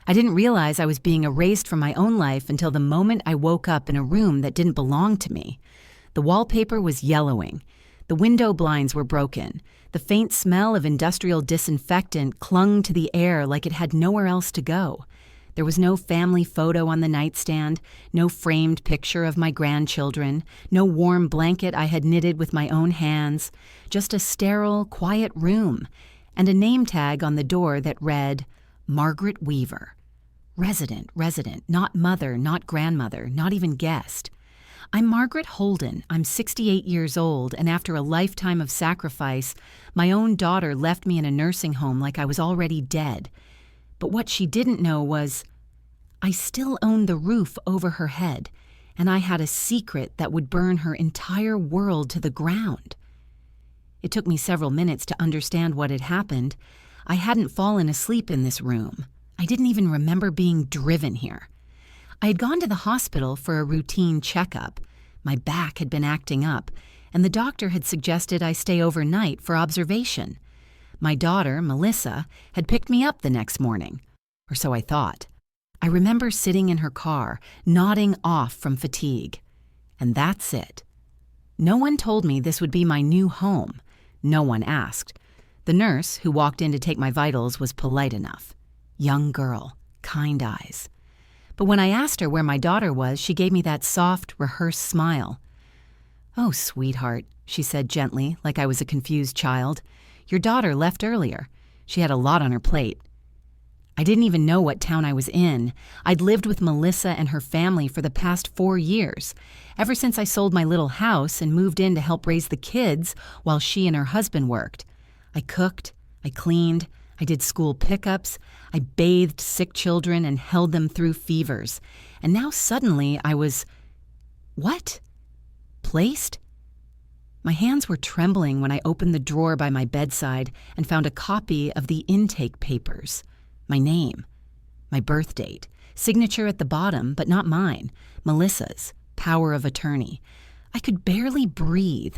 I didn't realize I was being erased from my own life until the moment I woke up in a room that didn't belong to me. The wallpaper was yellowing. The window blinds were broken. The faint smell of industrial disinfectant clung to the air like it had nowhere else to go. There was no family photo on the nightstand, no framed picture of my grandchildren, no warm blanket I had knitted with my own hands, just a sterile, quiet room, and a name tag on the door that read, Margaret Weaver. Resident, not mother, not grandmother, not even guest. I'm Margaret Holden. I'm 68 years old, and after a lifetime of sacrifice, my own daughter left me in a nursing home like I was already dead. But what she didn't know was, I still owned the roof over her head, and I had a secret that would burn her entire world to the ground. It took me several minutes to understand what had happened. I hadn't fallen asleep in this room. I didn't even remember being driven here. I had gone to the hospital for a routine checkup. My back had been acting up, and the doctor had suggested I stay overnight for observation. My daughter, Melissa, had picked me up the next morning, or so I thought. I remember sitting in her car, nodding off from fatigue. And that's it. No one told me this would be my new home. No one asked. The nurse, who walked in to take my vitals, was polite enough. Young girl, kind eyes. But when I asked her where my daughter was, she gave me that soft, rehearsed smile. "Oh, sweetheart," she said gently, like I was a confused child. "Your daughter left earlier. She had a lot on her plate." I didn't even know what town I was in. I'd lived with Melissa and her family for the past 4 years, ever since I sold my little house and moved in to help raise the kids while she and her husband worked. I cooked, I cleaned, I did school pickups, I bathed sick children and held them through fevers. And now suddenly I was... what? Placed? My hands were trembling when I opened the drawer by my bedside and found a copy of the intake papers. My name, my birth date, signature at the bottom, but not mine, Melissa's, power of attorney. I could barely breathe.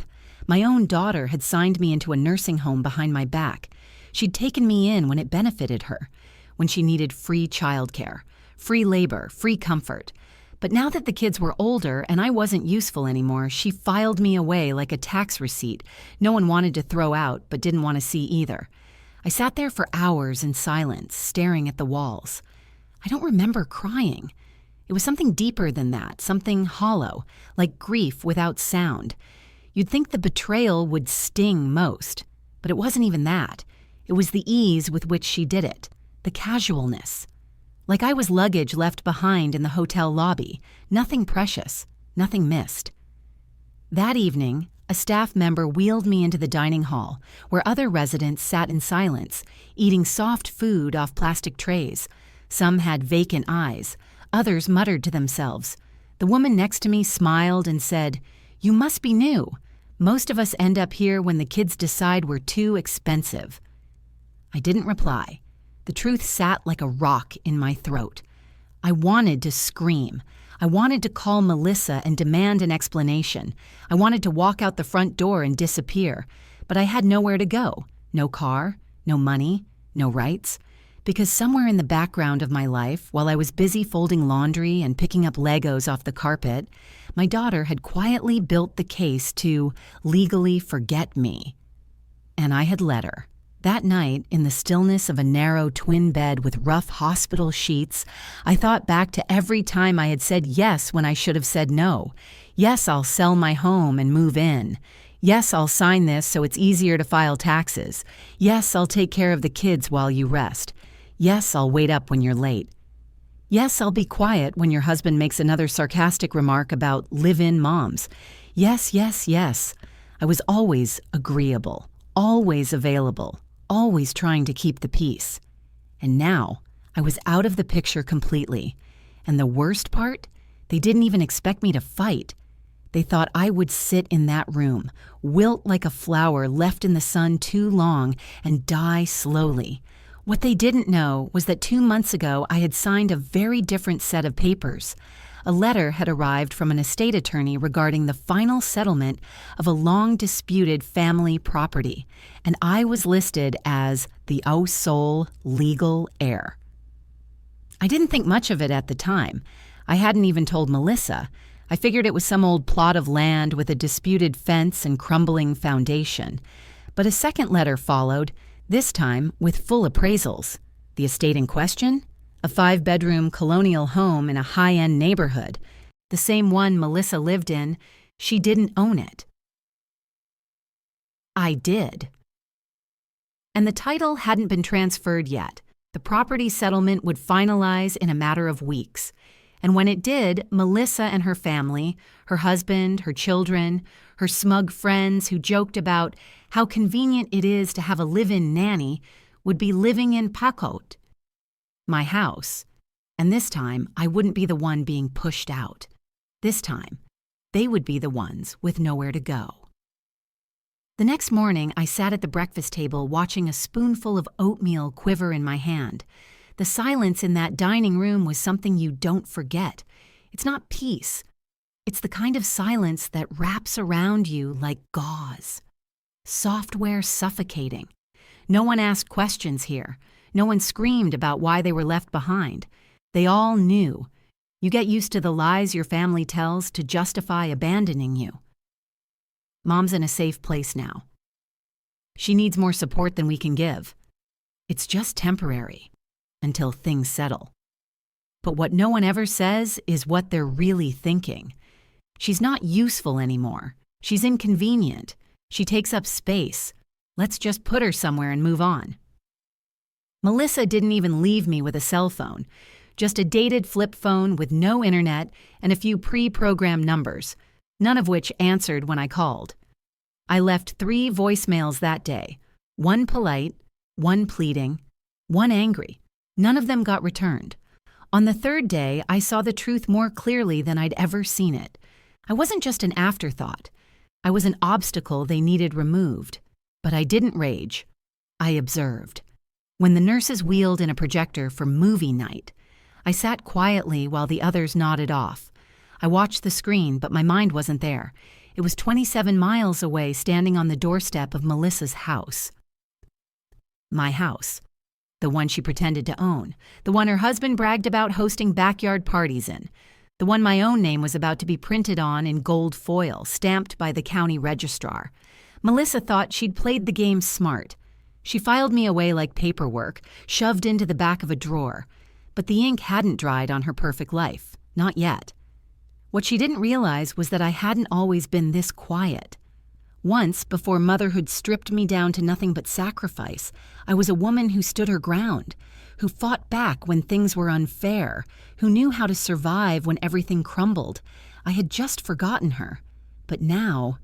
My own daughter had signed me into a nursing home behind my back. She'd taken me in when it benefited her, when she needed free childcare, free labor, free comfort. But now that the kids were older and I wasn't useful anymore, she filed me away like a tax receipt no one wanted to throw out but didn't want to see either. I sat there for hours in silence, staring at the walls. I don't remember crying. It was something deeper than that, something hollow, like grief without sound. You'd think the betrayal would sting most, but it wasn't even that. It was the ease with which she did it, the casualness. Like I was luggage left behind in the hotel lobby, nothing precious, nothing missed. That evening, a staff member wheeled me into the dining hall, where other residents sat in silence, eating soft food off plastic trays. Some had vacant eyes, others muttered to themselves. The woman next to me smiled and said, "You must be new. Most of us end up here when the kids decide we're too expensive." I didn't reply. The truth sat like a rock in my throat. I wanted to scream. I wanted to call Melissa and demand an explanation. I wanted to walk out the front door and disappear. But I had nowhere to go. No car, no money, no rights. Because somewhere in the background of my life, while I was busy folding laundry and picking up Legos off the carpet, my daughter had quietly built the case to legally forget me. And I had let her. That night, in the stillness of a narrow twin bed with rough hospital sheets, I thought back to every time I had said yes when I should have said no. Yes, I'll sell my home and move in. Yes, I'll sign this so it's easier to file taxes. Yes, I'll take care of the kids while you rest. Yes, I'll wait up when you're late. Yes, I'll be quiet when your husband makes another sarcastic remark about live-in moms. Yes, yes, yes. I was always agreeable, always available, always trying to keep the peace. And now, I was out of the picture completely. And the worst part? They didn't even expect me to fight. They thought I would sit in that room, wilt like a flower left in the sun too long, and die slowly. What they didn't know was that 2 months ago I had signed a very different set of papers. A letter had arrived from an estate attorney regarding the final settlement of a long-disputed family property, and I was listed as the au sole legal heir. I didn't think much of it at the time. I hadn't even told Melissa. I figured it was some old plot of land with a disputed fence and crumbling foundation. But a second letter followed, this time with full appraisals. The estate in question? A 5-bedroom colonial home in a high-end neighborhood. The same one Melissa lived in. She didn't own it. I did. And the title hadn't been transferred yet. The property settlement would finalize in a matter of weeks. And when it did, Melissa and her family, her husband, her children, her smug friends who joked about how convenient it is to have a live-in nanny, would be living in Pakot, my house. And this time, I wouldn't be the one being pushed out. This time, they would be the ones with nowhere to go. The next morning, I sat at the breakfast table watching a spoonful of oatmeal quiver in my hand. The silence in that dining room was something you don't forget. It's not peace. It's the kind of silence that wraps around you like gauze. Software suffocating. No one asked questions here. No one screamed about why they were left behind. They all knew. You get used to the lies your family tells to justify abandoning you. Mom's in a safe place now. She needs more support than we can give. It's just temporary. Until things settle. But what no one ever says is what they're really thinking. She's not useful anymore. She's inconvenient. She takes up space. Let's just put her somewhere and move on. Melissa didn't even leave me with a cell phone, just a dated flip phone with no internet and a few pre-programmed numbers, none of which answered when I called. I left 3 voicemails that day, 1 polite, 1 pleading, 1 angry. None of them got returned. On the 3rd day, I saw the truth more clearly than I'd ever seen it. I wasn't just an afterthought. I was an obstacle they needed removed. But I didn't rage. I observed. When the nurses wheeled in a projector for movie night, I sat quietly while the others nodded off. I watched the screen, but my mind wasn't there. It was 27 miles away, standing on the doorstep of Melissa's house. My house. The one she pretended to own, the one her husband bragged about hosting backyard parties in, the one my own name was about to be printed on in gold foil, stamped by the county registrar. Melissa thought she'd played the game smart. She filed me away like paperwork, shoved into the back of a drawer. But the ink hadn't dried on her perfect life, not yet. What she didn't realize was that I hadn't always been this quiet. Once, before motherhood stripped me down to nothing but sacrifice, I was a woman who stood her ground, who fought back when things were unfair, who knew how to survive when everything crumbled. I had just forgotten her. But now,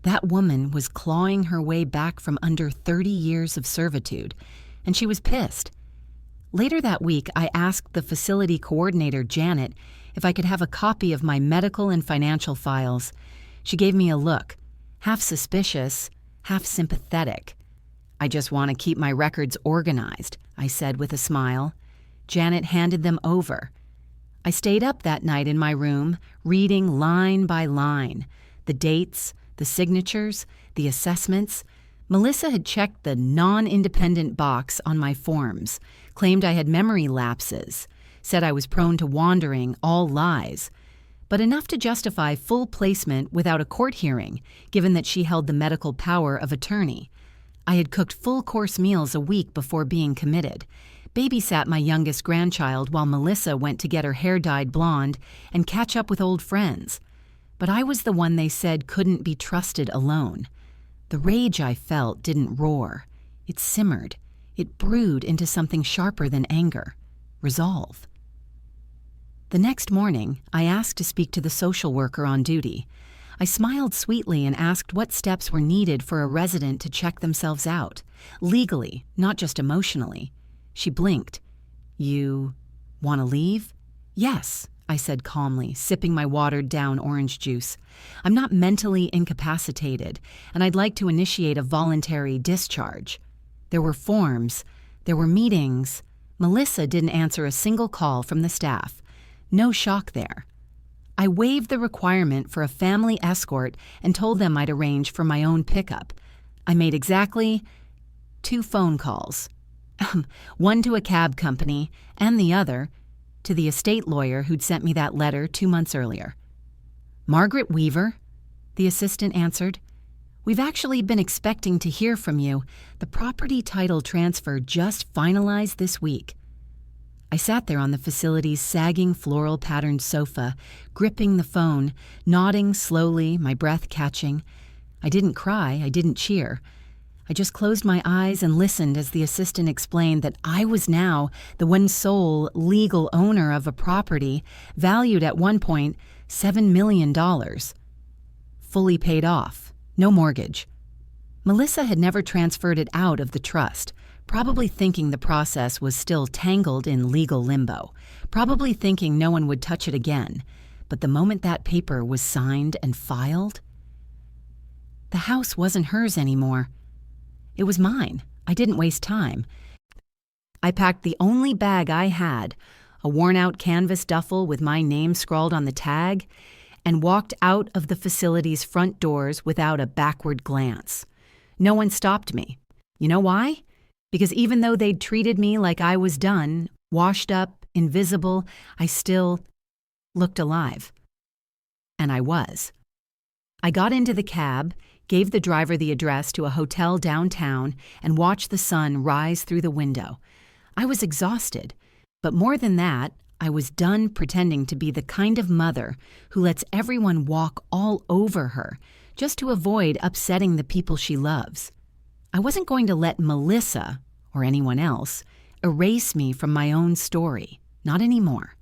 that woman was clawing her way back from under 30 years of servitude, and she was pissed. Later that week, I asked the facility coordinator, Janet, if I could have a copy of my medical and financial files. She gave me a look. Half suspicious, half sympathetic. I just want to keep my records organized, I said with a smile. Janet handed them over. I stayed up that night in my room, reading line by line. The dates, the signatures, the assessments. Melissa had checked the non-independent box on my forms, claimed I had memory lapses, said I was prone to wandering, all lies. But enough to justify full placement without a court hearing, given that she held the medical power of attorney. I had cooked full-course meals a week before being committed, babysat my youngest grandchild while Melissa went to get her hair dyed blonde and catch up with old friends. But I was the one they said couldn't be trusted alone. The rage I felt didn't roar. It simmered. It brewed into something sharper than anger. Resolve. The next morning, I asked to speak to the social worker on duty. I smiled sweetly and asked what steps were needed for a resident to check themselves out. Legally, not just emotionally. She blinked. You want to leave? Yes, I said calmly, sipping my watered-down orange juice. I'm not mentally incapacitated, and I'd like to initiate a voluntary discharge. There were forms. There were meetings. Melissa didn't answer a single call from the staff. No shock there. I waived the requirement for a family escort and told them I'd arrange for my own pickup. I made exactly 2 phone calls. One to a cab company, and the other to the estate lawyer who'd sent me that letter 2 months earlier. "Margaret Weaver," the assistant answered. "We've actually been expecting to hear from you. The property title transfer just finalized this week." I sat there on the facility's sagging floral-patterned sofa, gripping the phone, nodding slowly, my breath catching. I didn't cry, I didn't cheer. I just closed my eyes and listened as the assistant explained that I was now the one sole legal owner of a property valued at one point $7 million. Fully paid off, no mortgage. Melissa had never transferred it out of the trust, probably thinking the process was still tangled in legal limbo, probably thinking no one would touch it again. But the moment that paper was signed and filed, the house wasn't hers anymore. It was mine. I didn't waste time. I packed the only bag I had, a worn-out canvas duffel with my name scrawled on the tag, and walked out of the facility's front doors without a backward glance. No one stopped me. You know why? Because even though they'd treated me like I was done, washed up, invisible, I still looked alive. And I was. I got into the cab, gave the driver the address to a hotel downtown, and watched the sun rise through the window. I was exhausted, but more than that, I was done pretending to be the kind of mother who lets everyone walk all over her just to avoid upsetting the people she loves. I wasn't going to let Melissa, or anyone else, erase me from my own story. Not anymore.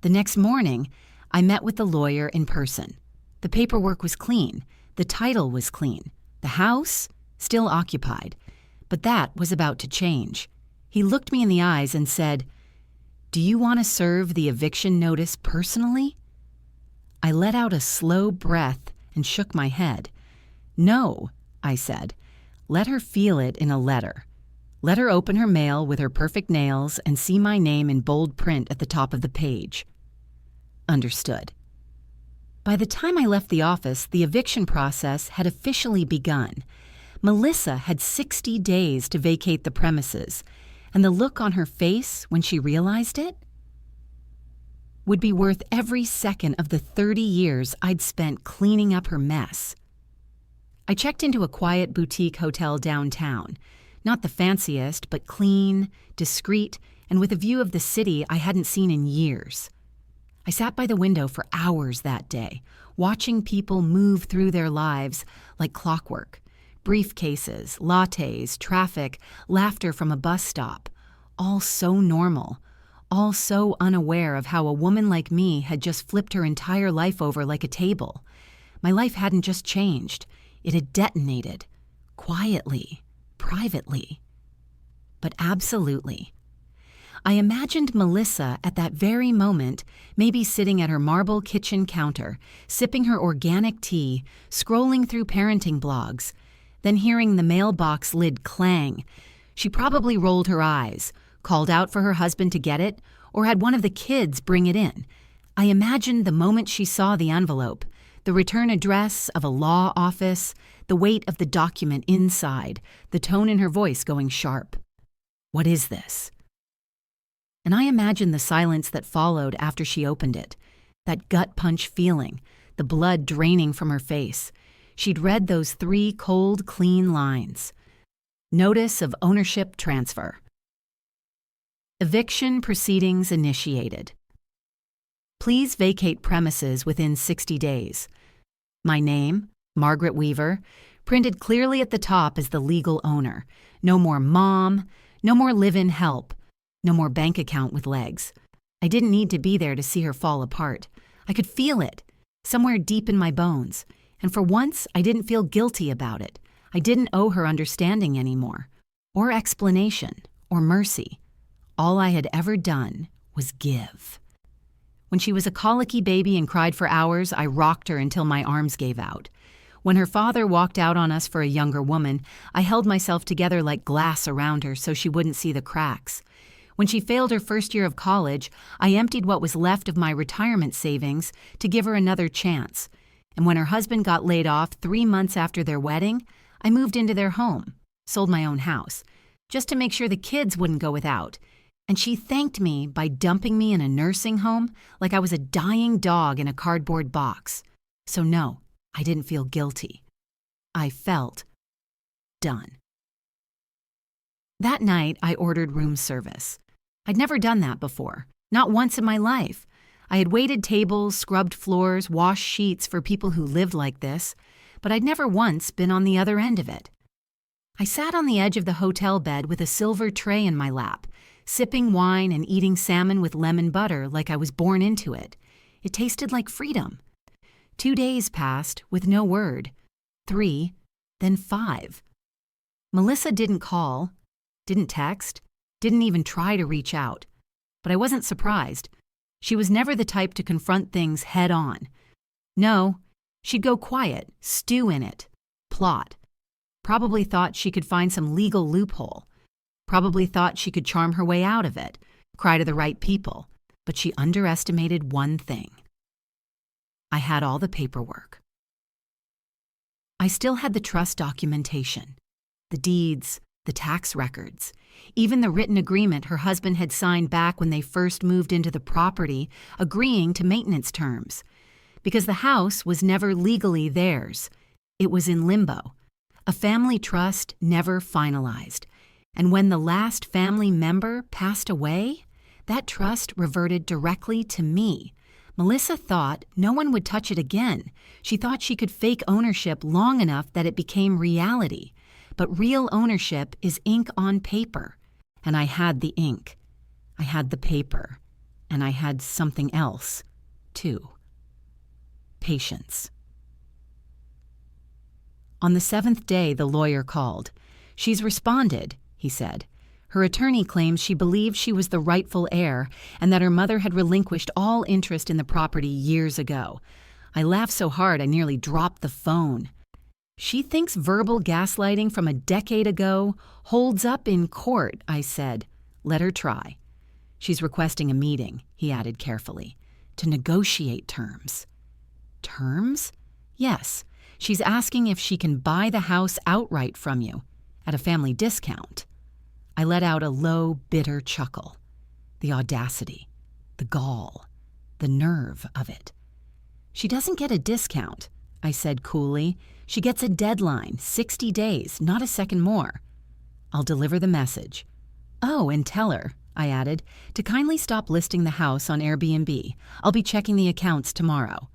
The next morning, I met with the lawyer in person. The paperwork was clean. The title was clean. The house, still occupied. But that was about to change. He looked me in the eyes and said, "Do you want to serve the eviction notice personally?" I let out a slow breath and shook my head. "No," I said. "Let her feel it in a letter. Let her open her mail with her perfect nails and see my name in bold print at the top of the page." Understood. By the time I left the office, the eviction process had officially begun. Melissa had 60 days to vacate the premises, and the look on her face when she realized it would be worth every second of the 30 years I'd spent cleaning up her mess. I checked into a quiet boutique hotel downtown, not the fanciest, but clean, discreet, and with a view of the city I hadn't seen in years. I sat by the window for hours that day, watching people move through their lives like clockwork. Briefcases, lattes, traffic, laughter from a bus stop. All so normal. All so unaware of how a woman like me had just flipped her entire life over like a table. My life hadn't just changed. It had detonated. Quietly. Privately. But absolutely. I imagined Melissa at that very moment, maybe sitting at her marble kitchen counter, sipping her organic tea, scrolling through parenting blogs, then hearing the mailbox lid clang. She probably rolled her eyes, called out for her husband to get it, or had one of the kids bring it in. I imagined the moment she saw the envelope, the return address of a law office, the weight of the document inside, the tone in her voice going sharp. "What is this?" And I imagined the silence that followed after she opened it, that gut punch feeling, the blood draining from her face. She'd read those 3 cold, clean lines. Notice of ownership transfer. Eviction proceedings initiated. Please vacate premises within 60 days. My name, Margaret Weaver, printed clearly at the top as the legal owner. No more mom, no more live-in help. No more bank account with legs. I didn't need to be there to see her fall apart. I could feel it, somewhere deep in my bones. And for once, I didn't feel guilty about it. I didn't owe her understanding anymore, or explanation, or mercy. All I had ever done was give. When she was a colicky baby and cried for hours, I rocked her until my arms gave out. When her father walked out on us for a younger woman, I held myself together like glass around her so she wouldn't see the cracks. When she failed her first year of college, I emptied what was left of my retirement savings to give her another chance. And when her husband got laid off 3 months after their wedding, I moved into their home, sold my own house. just to make sure the kids wouldn't go without. And she thanked me by dumping me in a nursing home like I was a dying dog in a cardboard box. So no, I didn't feel guilty. I felt done. That night, I ordered room service. I'd never done that before, not once in my life. I had waited tables, scrubbed floors, washed sheets for people who lived like this, but I'd never once been on the other end of it. I sat on the edge of the hotel bed with a silver tray in my lap, sipping wine and eating salmon with lemon butter like I was born into it. It tasted like freedom. 2 days passed with no word. 3, then 5. Melissa didn't call, didn't text, didn't even try to reach out. But I wasn't surprised. She was never the type to confront things head on. No, she'd go quiet, stew in it, plot. Probably thought she could find some legal loophole. Probably thought she could charm her way out of it, cry to the right people. But she underestimated one thing. I had all the paperwork. I still had the trust documentation, the deeds, the tax records, even the written agreement her husband had signed back when they first moved into the property, agreeing to maintenance terms. Because the house was never legally theirs. It was in limbo. A family trust never finalized. And when the last family member passed away, that trust reverted directly to me. Melissa thought no one would touch it again. She thought she could fake ownership long enough that it became reality. But real ownership is ink on paper. And I had the ink. I had the paper. And I had something else, too. Patience. On the 7th day, the lawyer called. "She's responded," he said. Her attorney claims she believed she was the rightful heir and that her mother had relinquished all interest in the property years ago. I laughed so hard I nearly dropped the phone. "She thinks verbal gaslighting from a decade ago holds up in court," I said. "Let her try." "She's requesting a meeting," he added carefully, "to negotiate terms." "Terms?" "Yes. She's asking if she can buy the house outright from you, at a family discount." I let out a low, bitter chuckle. The audacity, the gall, the nerve of it. "She doesn't get a discount," I said coolly. "She gets a deadline, 60 days, not a second more." "I'll deliver the message." "Oh, and tell her," I added, "to kindly stop listing the house on Airbnb. I'll be checking the accounts tomorrow."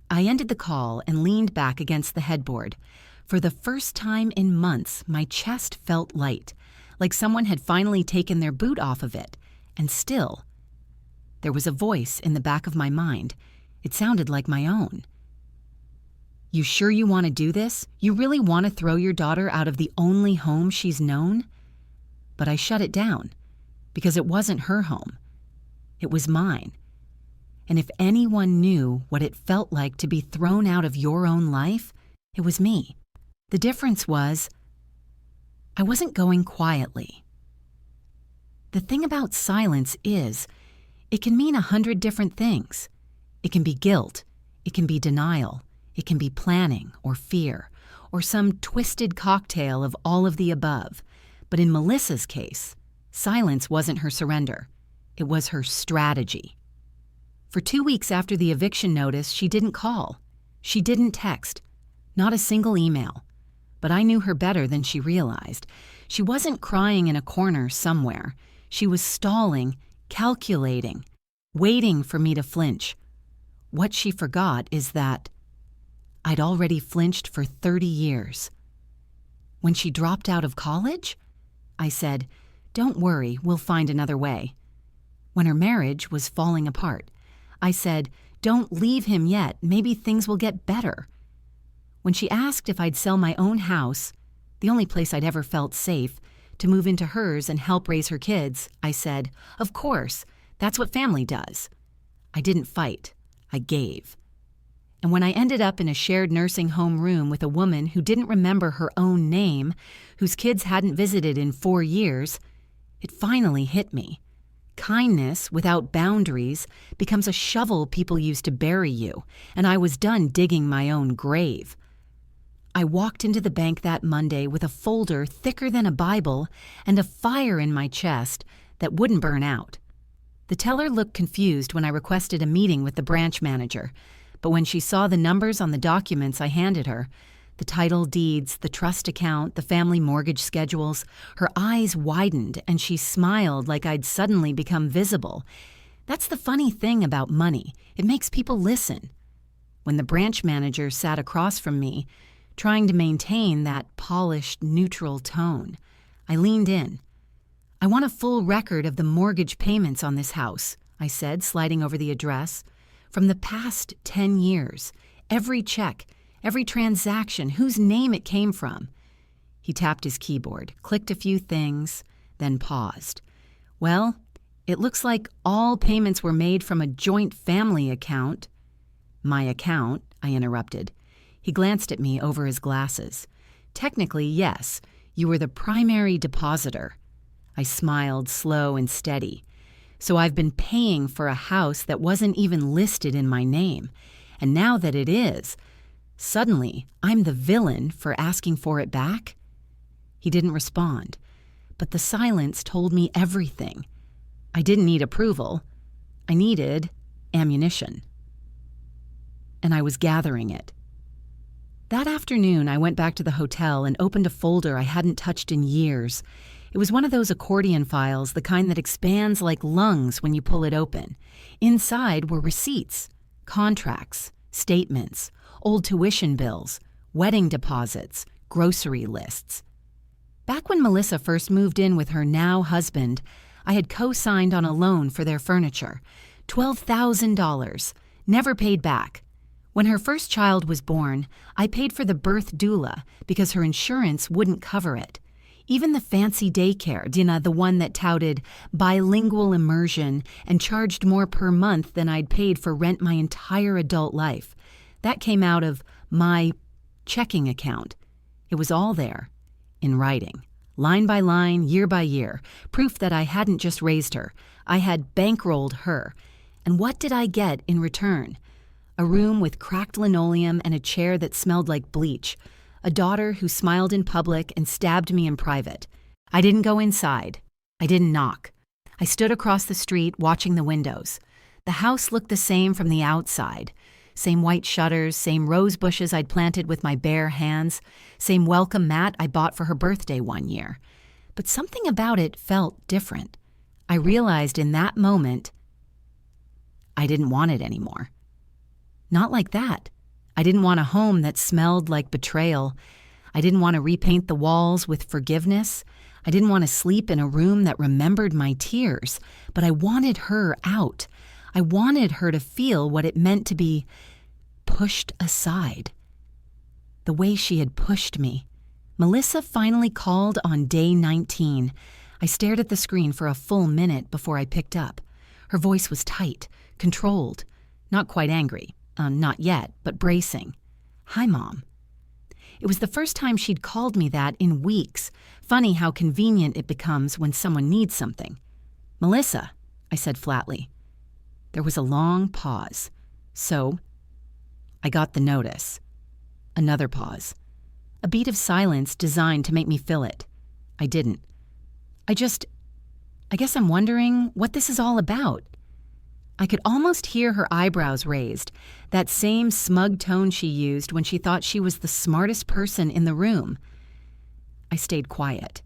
I ended the call and leaned back against the headboard. For the first time in months, my chest felt light, like someone had finally taken their boot off of it. And still, there was a voice in the back of my mind. It sounded like my own. "You sure you want to do this? You really want to throw your daughter out of the only home she's known?" But I shut it down, because it wasn't her home. It was mine. And if anyone knew what it felt like to be thrown out of your own life, it was me. The difference was, I wasn't going quietly. The thing about silence is, it can mean 100 different things. It can be guilt, it can be denial, it can be planning or fear, or some twisted cocktail of all of the above. But in Melissa's case, silence wasn't her surrender. It was her strategy. For 2 weeks after the eviction notice, she didn't call. She didn't text. Not a single email. But I knew her better than she realized. She wasn't crying in a corner somewhere. She was stalling, calculating, waiting for me to flinch. What she forgot is that I'd already flinched for 30 years. When she dropped out of college, I said, "Don't worry, we'll find another way." When her marriage was falling apart, I said, "Don't leave him yet, maybe things will get better." When she asked if I'd sell my own house, the only place I'd ever felt safe, to move into hers and help raise her kids, I said, "Of course, that's what family does." I didn't fight, I gave. And when I ended up in a shared nursing home room with a woman who didn't remember her own name, whose kids hadn't visited in 4 years, it finally hit me. Kindness without boundaries becomes a shovel people use to bury you, and I was done digging my own grave. I walked into the bank that Monday with a folder thicker than a Bible and a fire in my chest that wouldn't burn out. The teller looked confused when I requested a meeting with the branch manager, but when she saw the numbers on the documents I handed her, the title deeds, the trust account, the family mortgage schedules, her eyes widened and she smiled like I'd suddenly become visible. That's the funny thing about money. It makes people listen. When the branch manager sat across from me, trying to maintain that polished, neutral tone, I leaned in. "I want a full record of the mortgage payments on this house," I said, sliding over the address. "From the past 10 years, every check, every transaction, whose name it came from." He tapped his keyboard, clicked a few things, then paused. "Well, it looks like all payments were made from a joint family account." "My account," I interrupted. He glanced at me over his glasses. "Technically, yes, you were the primary depositor." I smiled, slow and steady. "So I've been paying for a house that wasn't even listed in my name. And now that it is, suddenly I'm the villain for asking for it back?" He didn't respond, but the silence told me everything. I didn't need approval. I needed ammunition. And I was gathering it. That afternoon, I went back to the hotel and opened a folder I hadn't touched in years. It was one of those accordion files, the kind that expands like lungs when you pull it open. Inside were receipts, contracts, statements, old tuition bills, wedding deposits, grocery lists. Back when Melissa first moved in with her now husband, I had co-signed on a loan for their furniture, $12,000, never paid back. When her first child was born, I paid for the birth doula because her insurance wouldn't cover it. Even the fancy daycare, the one that touted bilingual immersion and charged more per month than I'd paid for rent my entire adult life, that came out of my checking account. It was all there, in writing, line by line, year by year, proof that I hadn't just raised her. I had bankrolled her. And what did I get in return? A room with cracked linoleum and a chair that smelled like bleach. A daughter who smiled in public and stabbed me in private. I didn't go inside. I didn't knock. I stood across the street watching the windows. The house looked the same from the outside. Same white shutters, same rose bushes I'd planted with my bare hands, same welcome mat I bought for her birthday one year. But something about it felt different. I realized in that moment I didn't want it anymore. Not like that. I didn't want a home that smelled like betrayal. I didn't want to repaint the walls with forgiveness. I didn't want to sleep in a room that remembered my tears. But I wanted her out. I wanted her to feel what it meant to be pushed aside. The way she had pushed me. Melissa finally called on day 19. I stared at the screen for a full minute before I picked up. Her voice was tight, controlled, not quite angry. Not yet, but bracing. "Hi, Mom." It was the first time she'd called me that in weeks. Funny how convenient it becomes when someone needs something. "Melissa," I said flatly. There was a long pause. "So?" I got the notice. Another pause. A beat of silence designed to make me fill it. I didn't. I guess I'm wondering what this is all about. I could almost hear her eyebrows raised, that same smug tone she used when she thought she was the smartest person in the room. I stayed quiet.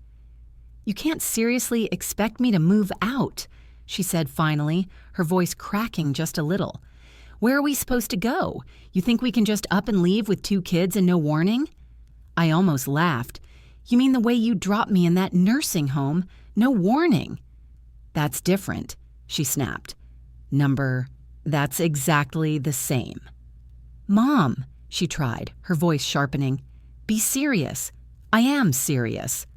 "You can't seriously expect me to move out," she said finally, her voice cracking just a little. "Where are we supposed to go? You think we can just up and leave with 2 kids and no warning?" I almost laughed. "You mean the way you dropped me in that nursing home? No warning." "That's different," she snapped. That's exactly the same." "Mom," she tried, her voice sharpening. "Be serious." "I am serious."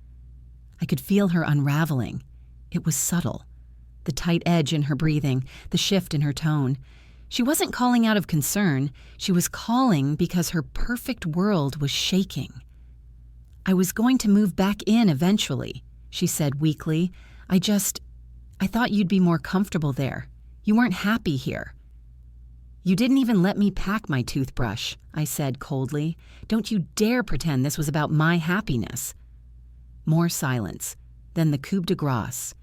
I could feel her unraveling. It was subtle. The tight edge in her breathing, the shift in her tone. She wasn't calling out of concern. She was calling because her perfect world was shaking. "I was going to move back in eventually," she said weakly. I thought you'd be more comfortable there. You weren't happy here." You didn't even let me pack my toothbrush, I said coldly. Don't you dare pretend this was about my happiness. More silence. Then the coup de grace.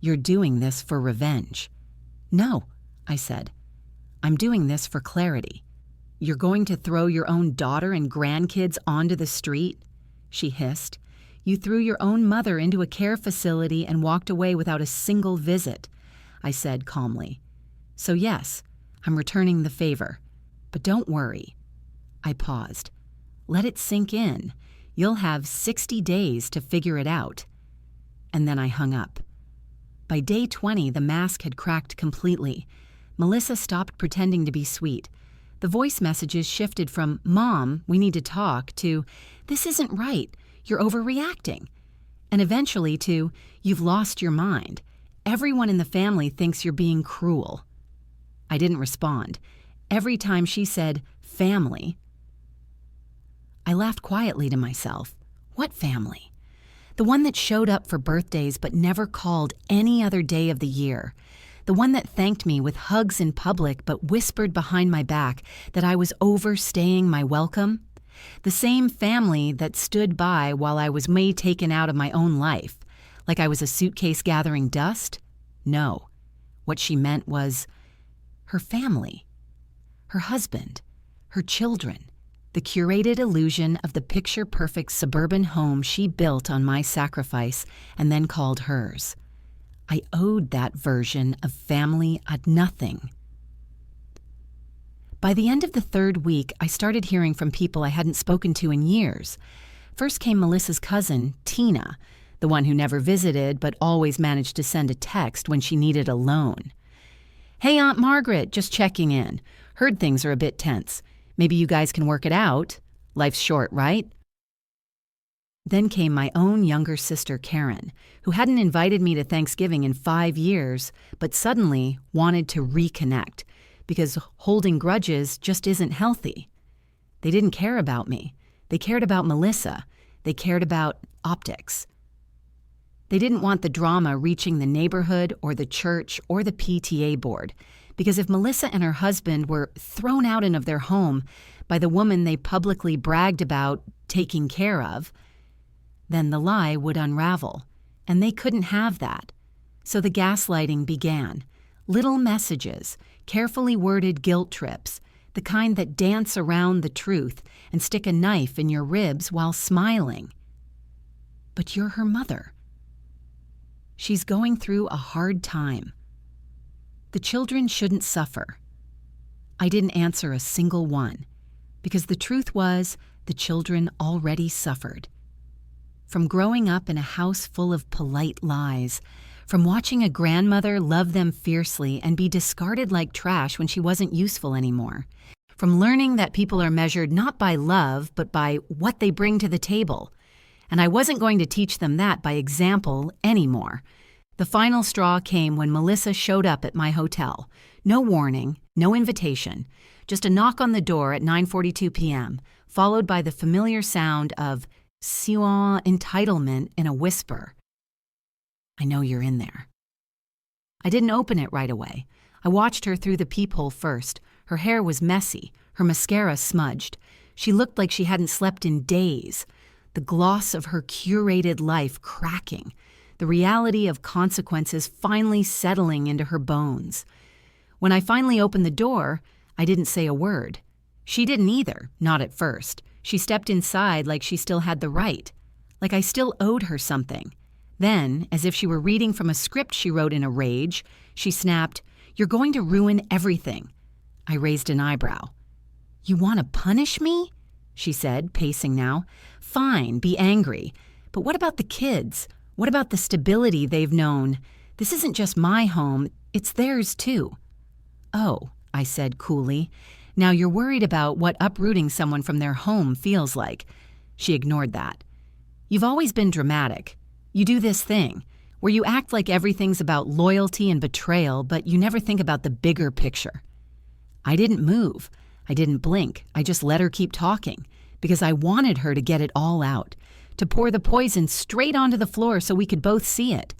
You're doing this for revenge. No, I said. I'm doing this for clarity. You're going to throw your own daughter and grandkids onto the street? She hissed. You threw your own mother into a care facility and walked away without a single visit, I said calmly. So yes, I'm returning the favor. But don't worry. I paused. Let it sink in. You'll have 60 days to figure it out. And then I hung up. By day 20, the mask had cracked completely. Melissa stopped pretending to be sweet. The voice messages shifted from, Mom, we need to talk, to, this isn't right, you're overreacting. And eventually to, you've lost your mind. Everyone in the family thinks you're being cruel. I didn't respond. Every time she said, family, I laughed quietly to myself. What family? The one that showed up for birthdays but never called any other day of the year. The one that thanked me with hugs in public but whispered behind my back that I was overstaying my welcome. The same family that stood by while I was taken out of my own life, like I was a suitcase gathering dust? No. What she meant was her family, her husband, her children, the curated illusion of the picture-perfect suburban home she built on my sacrifice and then called hers. I owed that version of family a nothing. By the end of the third week, I started hearing from people I hadn't spoken to in years. First came Melissa's cousin, Tina, the one who never visited but always managed to send a text when she needed a loan. Hey, Aunt Margaret, just checking in. Heard things are a bit tense. Maybe you guys can work it out. Life's short, right? Then came my own younger sister, Karen, who hadn't invited me to Thanksgiving in 5 years, but suddenly wanted to reconnect, because holding grudges just isn't healthy. They didn't care about me. They cared about Melissa. They cared about optics. They didn't want the drama reaching the neighborhood or the church or the PTA board, because if Melissa and her husband were thrown out of their home by the woman they publicly bragged about taking care of, then the lie would unravel, and they couldn't have that. So the gaslighting began. Little messages, carefully worded guilt trips, the kind that dance around the truth and stick a knife in your ribs while smiling. But you're her mother. She's going through a hard time. The children shouldn't suffer. I didn't answer a single one, because the truth was the children already suffered. From growing up in a house full of polite lies, from watching a grandmother love them fiercely and be discarded like trash when she wasn't useful anymore, from learning that people are measured not by love but by what they bring to the table. And I wasn't going to teach them that by example anymore. The final straw came when Melissa showed up at my hotel. No warning, no invitation, just a knock on the door at 9:42 p.m., followed by the familiar sound of Sion entitlement in a whisper. I know you're in there. I didn't open it right away. I watched her through the peephole first. Her hair was messy, her mascara smudged. She looked like she hadn't slept in days. The gloss of her curated life cracking. The reality of consequences finally settling into her bones. When I finally opened the door, I didn't say a word. She didn't either, not at first. She stepped inside like she still had the right, like I still owed her something. Then, as if she were reading from a script she wrote in a rage, she snapped, "You're going to ruin everything." I raised an eyebrow. "You want to punish me?" she said, pacing now. "Fine, be angry. But what about the kids? What about the stability they've known? This isn't just my home, it's theirs too." "Oh," I said coolly. "Now you're worried about what uprooting someone from their home feels like." She ignored that. "You've always been dramatic. You do this thing, where you act like everything's about loyalty and betrayal, but you never think about the bigger picture." I didn't move. I didn't blink. I just let her keep talking, because I wanted her to get it all out, to pour the poison straight onto the floor so we could both see it.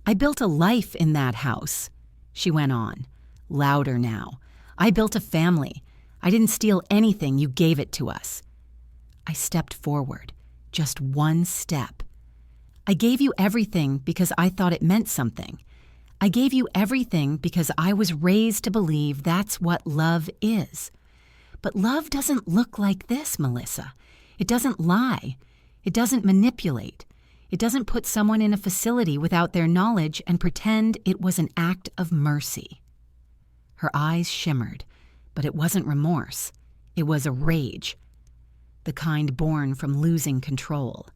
"I built a life in that house," she went on, louder now. I built a family. I didn't steal anything, you gave it to us. I stepped forward, just one step. I gave you everything because I thought it meant something. I gave you everything because I was raised to believe that's what love is. But love doesn't look like this, Melissa. It doesn't lie. It doesn't manipulate. It doesn't put someone in a facility without their knowledge and pretend it was an act of mercy. Her eyes shimmered, but it wasn't remorse. It was a rage, the kind born from losing control.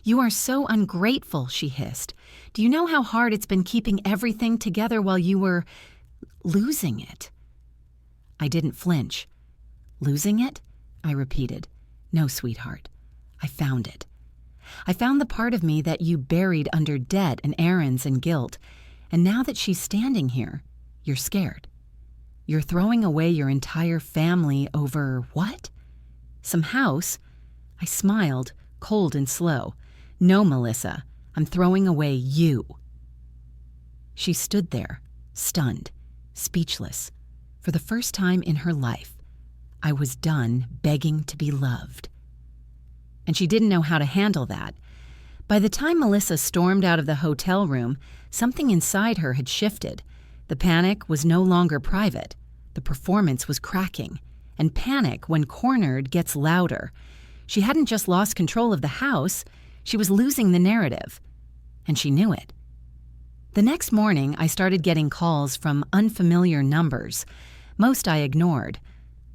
You are so ungrateful, she hissed. Do you know how hard it's been keeping everything together while you were losing it? I didn't flinch. Losing it? I repeated. No, sweetheart. I found it. I found the part of me that you buried under debt and errands and guilt. And now that she's standing here, you're scared. You're throwing away your entire family over what? Some house? I smiled, cold and slow. No, Melissa, I'm throwing away you. She stood there, stunned, speechless. For the first time in her life, I was done begging to be loved. And she didn't know how to handle that. By the time Melissa stormed out of the hotel room, something inside her had shifted. The panic was no longer private. The performance was cracking. And panic, when cornered, gets louder. She hadn't just lost control of the house, she was losing the narrative. And she knew it. The next morning, I started getting calls from unfamiliar numbers. Most I ignored.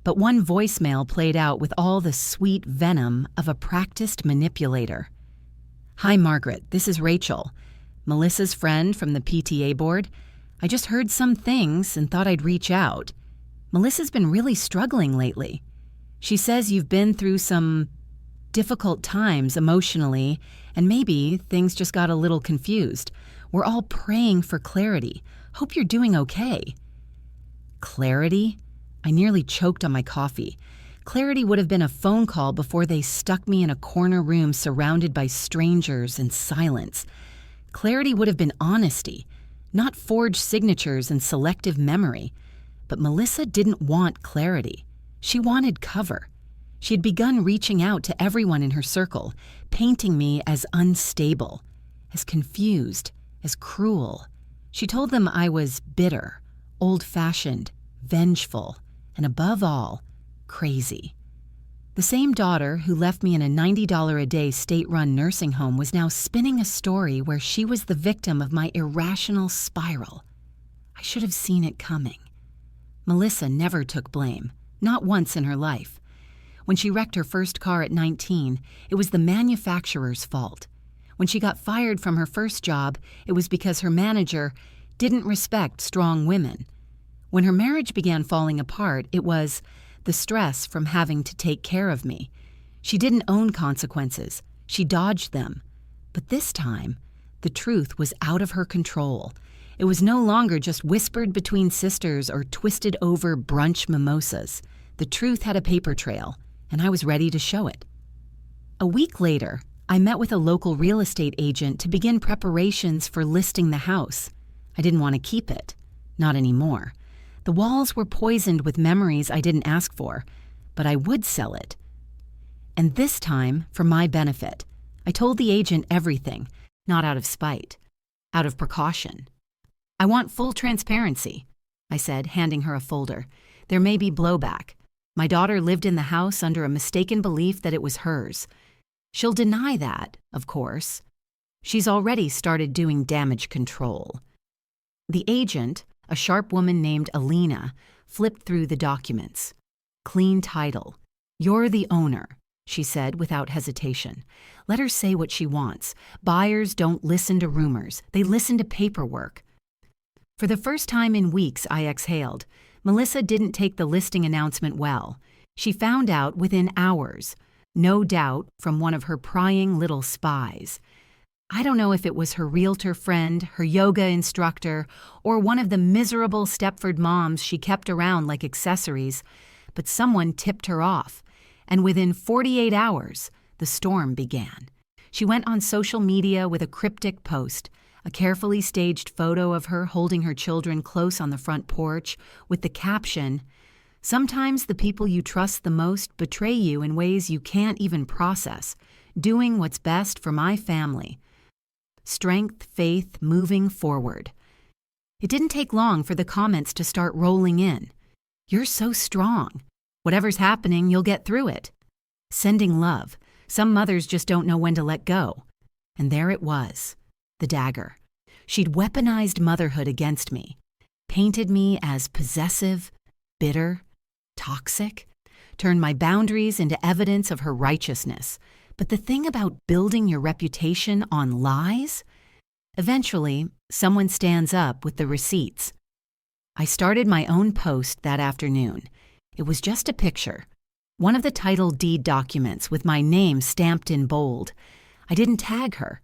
But one voicemail played out with all the sweet venom of a practiced manipulator. Hi, Margaret. This is Rachel, Melissa's friend from the PTA board. I just heard some things and thought I'd reach out. Melissa's been really struggling lately. She says you've been through some difficult times emotionally, and maybe things just got a little confused. We're all praying for clarity. Hope you're doing okay. Clarity? I nearly choked on my coffee. Clarity would have been a phone call before they stuck me in a corner room surrounded by strangers and silence. Clarity would have been honesty, not forged signatures and selective memory. But Melissa didn't want clarity. She wanted cover. She had begun reaching out to everyone in her circle, painting me as unstable, as confused, as cruel. She told them I was bitter, old-fashioned, vengeful, and above all, crazy. The same daughter who left me in a $90 a day state-run nursing home was now spinning a story where she was the victim of my irrational spiral. I should have seen it coming. Melissa never took blame, not once in her life. When she wrecked her first car at 19, it was the manufacturer's fault. When she got fired from her first job, it was because her manager didn't respect strong women. When her marriage began falling apart, it was the stress from having to take care of me. She didn't own consequences. She dodged them. But this time, the truth was out of her control. It was no longer just whispered between sisters or twisted over brunch mimosas. The truth had a paper trail, and I was ready to show it. A week later, I met with a local real estate agent to begin preparations for listing the house. I didn't want to keep it. Not anymore. The walls were poisoned with memories I didn't ask for, but I would sell it. And this time, for my benefit, I told the agent everything, not out of spite, out of precaution. I want full transparency, I said, handing her a folder. There may be blowback. My daughter lived in the house under a mistaken belief that it was hers. She'll deny that, of course. She's already started doing damage control. The agent, a sharp woman named Alina, flipped through the documents. Clean title. You're the owner, she said without hesitation. Let her say what she wants. Buyers don't listen to rumors. They listen to paperwork. For the first time in weeks, I exhaled. Melissa didn't take the listing announcement well. She found out within hours, no doubt from one of her prying little spies. I don't know if it was her realtor friend, her yoga instructor, or one of the miserable Stepford moms she kept around like accessories, but someone tipped her off, and within 48 hours, the storm began. She went on social media with a cryptic post. a carefully staged photo of her holding her children close on the front porch with the caption, "Sometimes the people you trust the most betray you in ways you can't even process. Doing what's best for my family. Strength, faith, moving forward." It didn't take long for the comments to start rolling in. "You're so strong. Whatever's happening, you'll get through it." Sending love. "Some mothers just don't know when to let go." And there it was, the dagger. She'd weaponized motherhood against me, painted me as possessive, bitter, toxic, turned my boundaries into evidence of her righteousness. But the thing about building your reputation on lies? Eventually, someone stands up with the receipts. I started my own post that afternoon. It was just a picture, one of the title deed documents with my name stamped in bold. I didn't tag her.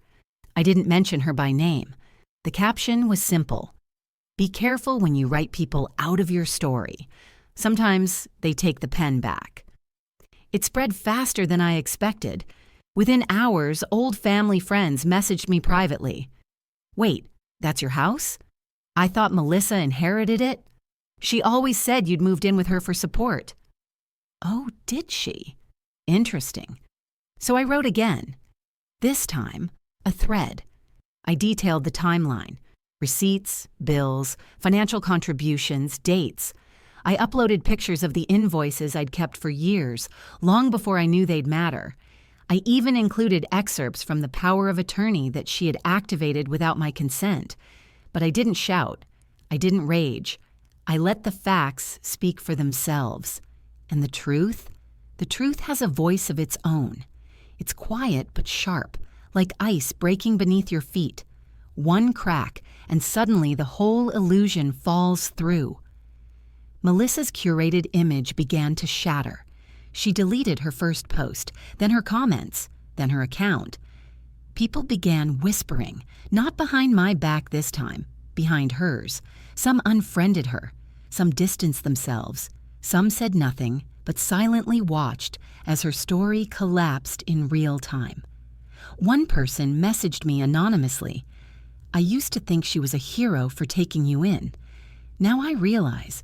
I didn't mention her by name. The caption was simple. "Be careful when you write people out of your story. Sometimes they take the pen back." It spread faster than I expected. Within hours, old family friends messaged me privately. "Wait, that's your house? I thought Melissa inherited it. She always said you'd moved in with her for support." "Oh, did she? Interesting." So I wrote again. This time, a thread. I detailed the timeline. Receipts, bills, financial contributions, dates. I uploaded pictures of the invoices I'd kept for years, long before I knew they'd matter. I even included excerpts from the power of attorney that she had activated without my consent. But I didn't shout. I didn't rage. I let the facts speak for themselves. And the truth? The truth has a voice of its own. It's quiet but sharp, like ice breaking beneath your feet. One crack, and suddenly the whole illusion falls through. Melissa's curated image began to shatter. She deleted her first post, then her comments, then her account. People began whispering, not behind my back this time, behind hers. Some unfriended her, some distanced themselves, some said nothing, but silently watched as her story collapsed in real time. One person messaged me anonymously. "I used to think she was a hero for taking you in. Now I realize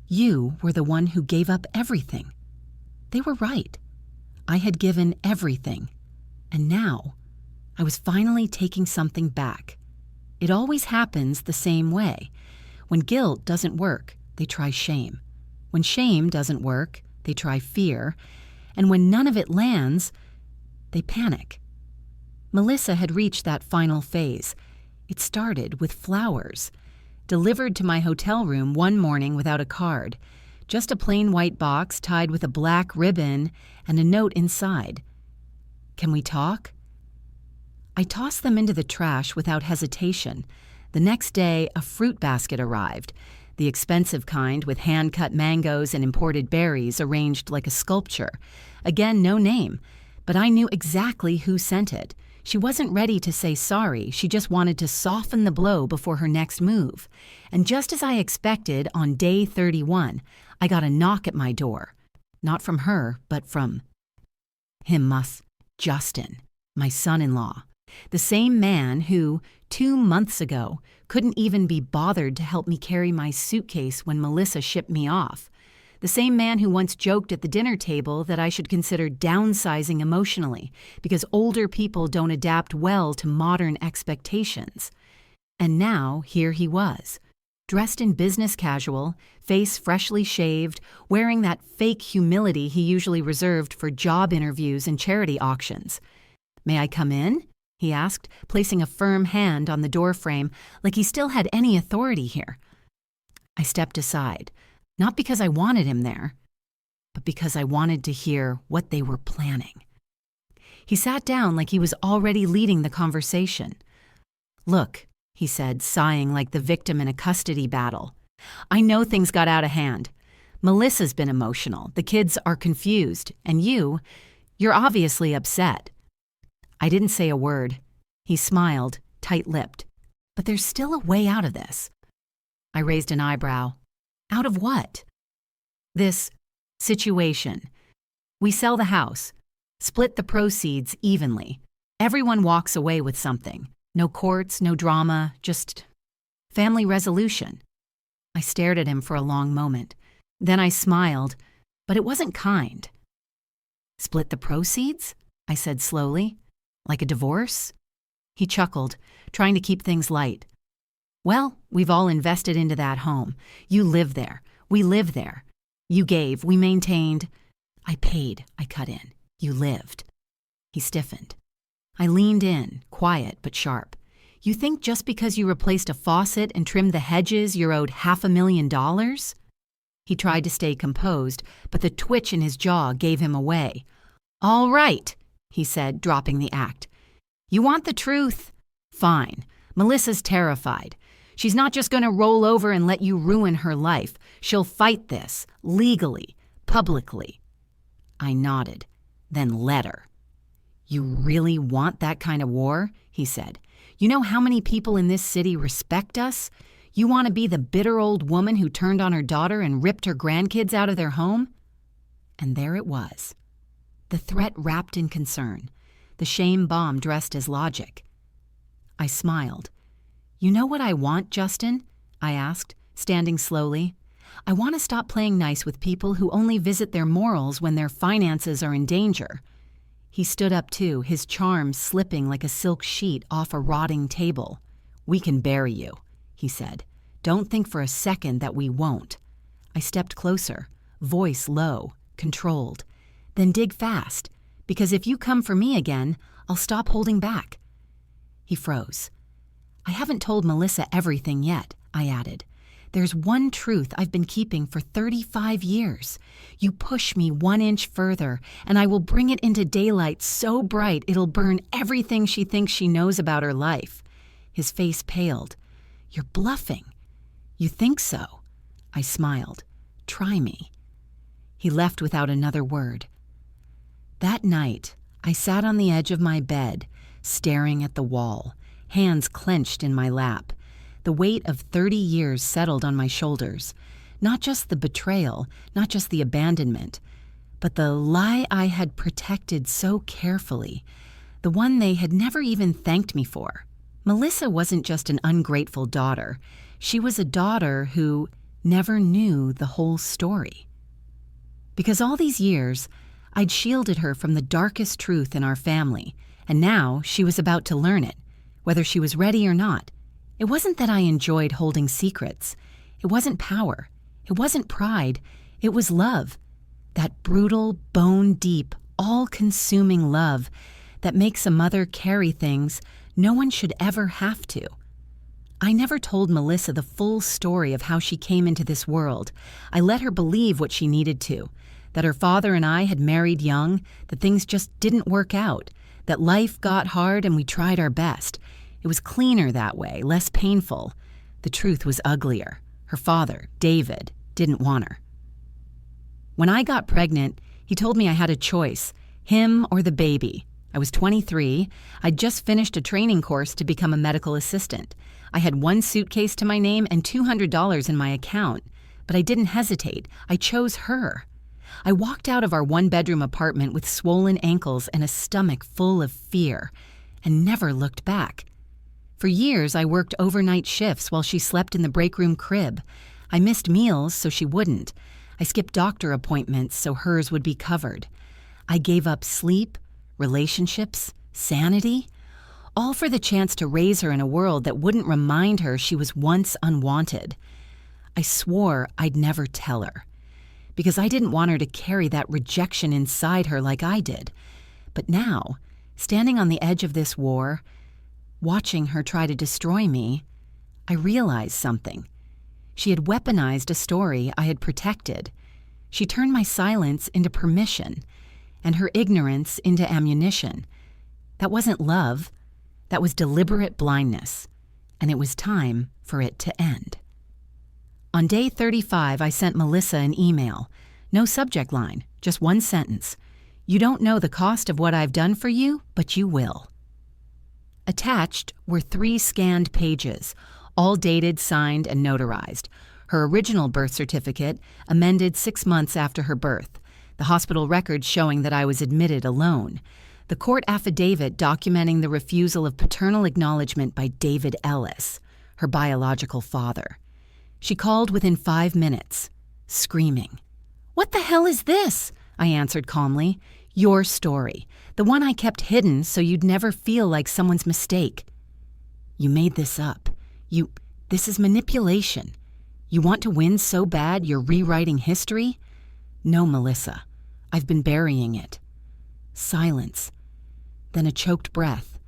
you were the one who gave up everything." They were right. I had given everything. And now, I was finally taking something back. It always happens the same way. When guilt doesn't work, they try shame. When shame doesn't work, they try fear. And when none of it lands, they panic. Melissa had reached that final phase. It started with flowers, delivered to my hotel room one morning without a card. Just a plain white box tied with a black ribbon and a note inside. "Can we talk?" I tossed them into the trash without hesitation. The next day, a fruit basket arrived, the expensive kind with hand-cut mangoes and imported berries arranged like a sculpture. Again, no name, but I knew exactly who sent it. She wasn't ready to say sorry, she just wanted to soften the blow before her next move. And just as I expected, on day 31, I got a knock at my door. Not from her, but from Justin, my son-in-law. The same man who, 2 months ago, couldn't even be bothered to help me carry my suitcase when Melissa shipped me off. The same man who once joked at the dinner table that I should consider downsizing emotionally because older people don't adapt well to modern expectations. And now, here he was, dressed in business casual, face freshly shaved, wearing that fake humility he usually reserved for job interviews and charity auctions. "May I come in?" he asked, placing a firm hand on the doorframe like he still had any authority here. I stepped aside, not because I wanted him there, but because I wanted to hear what they were planning. He sat down like he was already leading the conversation. "Look," he said, sighing like the victim in a custody battle, "I know things got out of hand. Melissa's been emotional, the kids are confused, and you're obviously upset." I didn't say a word. He smiled, tight-lipped. "But there's still a way out of this." I raised an eyebrow. "Out of what?" "This situation. We sell the house, split the proceeds evenly. Everyone walks away with something. No courts, no drama, just family resolution. I stared at him for a long moment. Then I smiled, but it wasn't kind. Split the proceeds? I said slowly. Like a divorce? He chuckled, trying to keep things light. Well, we've all invested into that home. You live there. We live there. You gave. We maintained. I paid. I cut in. You lived. He stiffened. I leaned in, quiet but sharp. You think just because you replaced a faucet and trimmed the hedges you're owed $500,000? He tried to stay composed, but the twitch in his jaw gave him away. All right, he said, dropping the act. You want the truth? Fine. Melissa's terrified. She's not just going to roll over and let you ruin her life. She'll fight this, legally, publicly. I nodded. Then let her. You really want that kind of war? He said. You know how many people in this city respect us? You want to be the bitter old woman who turned on her daughter and ripped her grandkids out of their home? And there it was. The threat wrapped in concern. The shame bomb dressed as logic. I smiled. You know what I want, Justin? I asked, standing slowly. I want to stop playing nice with people who only visit their morals when their finances are in danger. He stood up too, his charm slipping like a silk sheet off a rotting table. We can bury you, he said. Don't think for a second that we won't. I stepped closer, voice low, controlled. Then dig fast, because if you come for me again, I'll stop holding back. He froze. I haven't told Melissa everything yet, I added. There's one truth I've been keeping for 35 years. You push me 1 inch further, and I will bring it into daylight so bright it'll burn everything she thinks she knows about her life. His face paled. You're bluffing. You think so? I smiled. Try me. He left without another word. That night, I sat on the edge of my bed, staring at the wall, hands clenched in my lap. The weight of 30 years settled on my shoulders. Not just the betrayal, not just the abandonment, but the lie I had protected so carefully, the one they had never even thanked me for. Melissa wasn't just an ungrateful daughter. She was a daughter who never knew the whole story. Because all these years, I'd shielded her from the darkest truth in our family, and now she was about to learn it, whether she was ready or not. It wasn't that I enjoyed holding secrets. It wasn't power. It wasn't pride. It was love. That brutal, bone-deep, all-consuming love that makes a mother carry things no one should ever have to. I never told Melissa the full story of how she came into this world. I let her believe what she needed to, that her father and I had married young, that things just didn't work out, that life got hard and we tried our best. It was cleaner that way, less painful. The truth was uglier. Her father, David, didn't want her. When I got pregnant, he told me I had a choice, him or the baby. I was 23. I'd just finished a training course to become a medical assistant. I had 1 suitcase to my name and $200 in my account, but I didn't hesitate. I chose her. I walked out of our 1-bedroom apartment with swollen ankles and a stomach full of fear, and never looked back. For years, I worked overnight shifts while she slept in the break room crib. I missed meals so she wouldn't. I skipped doctor appointments so hers would be covered. I gave up sleep, relationships, sanity, all for the chance to raise her in a world that wouldn't remind her she was once unwanted. I swore I'd never tell her, because I didn't want her to carry that rejection inside her like I did. But now, standing on the edge of this war, watching her try to destroy me, I realized something. She had weaponized a story I had protected. She turned my silence into permission, and her ignorance into ammunition. That wasn't love. That was deliberate blindness, and it was time for it to end. On day 35, I sent Melissa an email. No subject line, just 1 sentence. You don't know the cost of what I've done for you, but you will. Attached were 3 scanned pages, all dated, signed, and notarized. Her original birth certificate, amended 6 months after her birth. The hospital records showing that I was admitted alone. the court affidavit documenting the refusal of paternal acknowledgement by David Ellis, her biological father. She called within 5 minutes, screaming. "What the hell is this?" I answered calmly. "Your story, the one I kept hidden so you'd never feel like someone's mistake." "You made this up. This is manipulation. You want to win so bad you're rewriting history?" "No, Melissa. I've been burying it." Silence. Then a choked breath.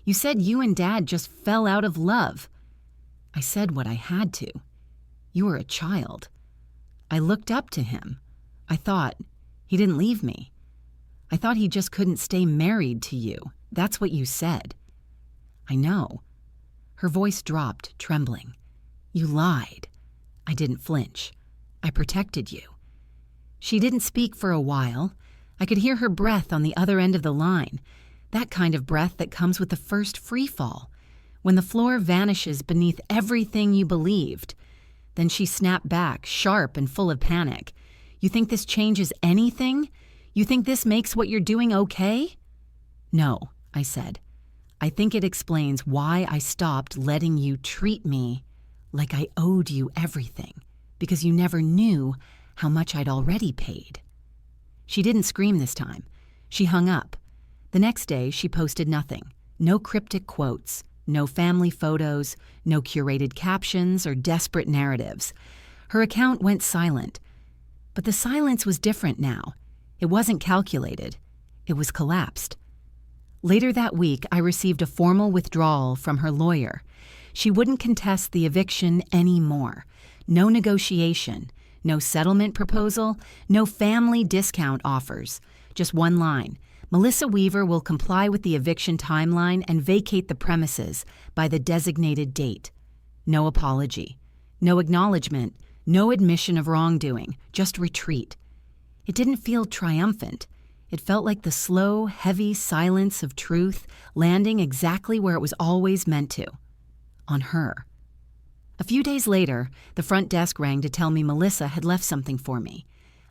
"You said you and Dad just fell out of love." I said what I had to. "You were a child." I looked up to him. I thought, he didn't leave me. I thought he just couldn't stay married to you. That's what you said. "I know." Her voice dropped, trembling. "You lied." I didn't flinch. "I protected you." She didn't speak for a while. I could hear her breath on the other end of the line, that kind of breath that comes with the first free fall, when the floor vanishes beneath everything you believed. Then she snapped back, sharp and full of panic. "You think this changes anything? You think this makes what you're doing okay?" "No," I said. "I think it explains why I stopped letting you treat me like I owed you everything, because you never knew how much I'd already paid." She didn't scream this time. She hung up. The next day, she posted nothing. No cryptic quotes, no family photos, no curated captions or desperate narratives. Her account went silent. But the silence was different now. It wasn't calculated. It was collapsed. Later that week, I received a formal withdrawal from her lawyer. She wouldn't contest the eviction anymore. No negotiation, no settlement proposal, no family discount offers. Just one line. Melissa Weaver will comply with the eviction timeline and vacate the premises by the designated date. No apology, no acknowledgement, no admission of wrongdoing, just retreat. It didn't feel triumphant. It felt like the slow, heavy silence of truth landing exactly where it was always meant to. On her. A few days later, the front desk rang to tell me Melissa had left something for me.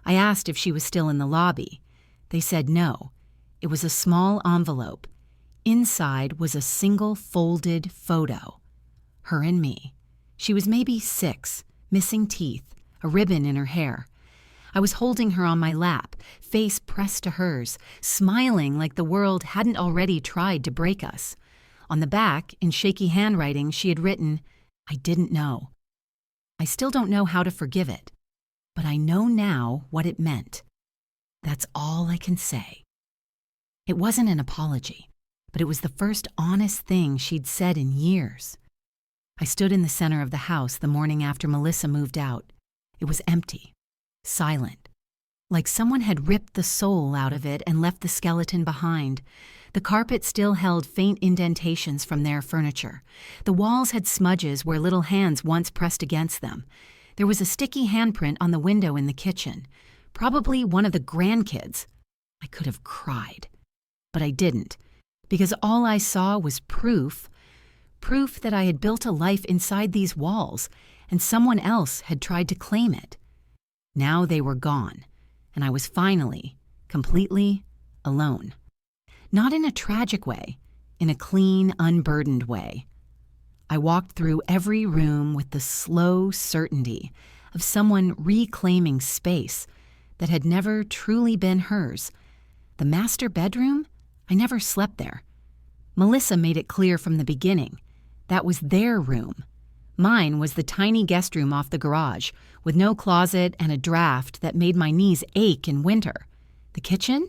I asked if she was still in the lobby. They said no. It was a small envelope. Inside was a single folded photo. Her and me. She was maybe 6, missing teeth, a ribbon in her hair. I was holding her on my lap, face pressed to hers, smiling like the world hadn't already tried to break us. On the back, in shaky handwriting, she had written, "I didn't know." I still don't know how to forgive it, but I know now what it meant. That's all I can say. It wasn't an apology, but it was the first honest thing she'd said in years. I stood in the center of the house the morning after Melissa moved out. It was empty, silent, like someone had ripped the soul out of it and left the skeleton behind. The carpet still held faint indentations from their furniture. The walls had smudges where little hands once pressed against them. There was a sticky handprint on the window in the kitchen, probably one of the grandkids. I could have cried, but I didn't, because all I saw was proof that I had built a life inside these walls, and someone else had tried to claim it. Now they were gone, and I was finally, completely alone. Not in a tragic way, in a clean, unburdened way. I walked through every room with the slow certainty of someone reclaiming space that had never truly been hers. The master bedroom? I never slept there. Melissa made it clear from the beginning. That was their room. Mine was the tiny guest room off the garage, with no closet and a draft that made my knees ache in winter. The kitchen?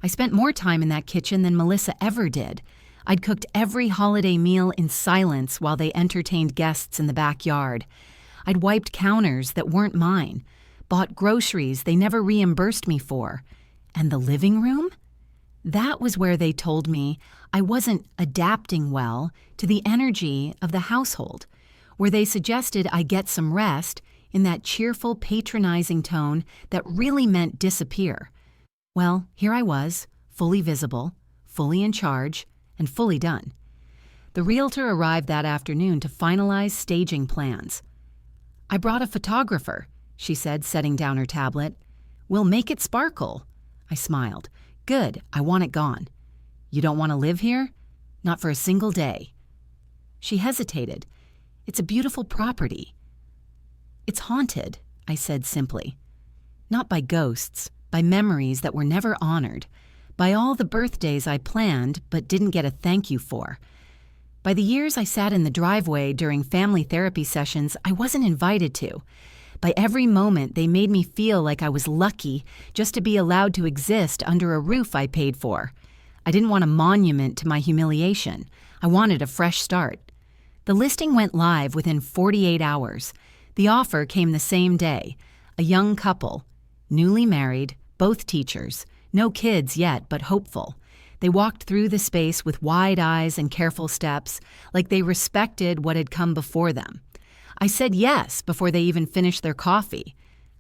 I spent more time in that kitchen than Melissa ever did. I'd cooked every holiday meal in silence while they entertained guests in the backyard. I'd wiped counters that weren't mine, bought groceries they never reimbursed me for. And the living room? That was where they told me I wasn't adapting well to the energy of the household, where they suggested I get some rest in that cheerful, patronizing tone that really meant disappear. Well, here I was, fully visible, fully in charge, and fully done. The realtor arrived that afternoon to finalize staging plans. "I brought a photographer," she said, setting down her tablet. "We'll make it sparkle." I smiled. "Good, I want it gone." You don't want to live here? Not for a single day." She hesitated. "It's a beautiful property." "It's haunted," I said simply. "Not by ghosts, by memories that were never honored, by all the birthdays I planned but didn't get a thank you for. By the years I sat in the driveway during family therapy sessions I wasn't invited to. By every moment they made me feel like I was lucky just to be allowed to exist under a roof I paid for. I didn't want a monument to my humiliation. I wanted a fresh start." The listing went live within 48 hours. The offer came the same day. A young couple, newly married, both teachers, no kids yet but hopeful. They walked through the space with wide eyes and careful steps, like they respected what had come before them. I said yes before they even finished their coffee.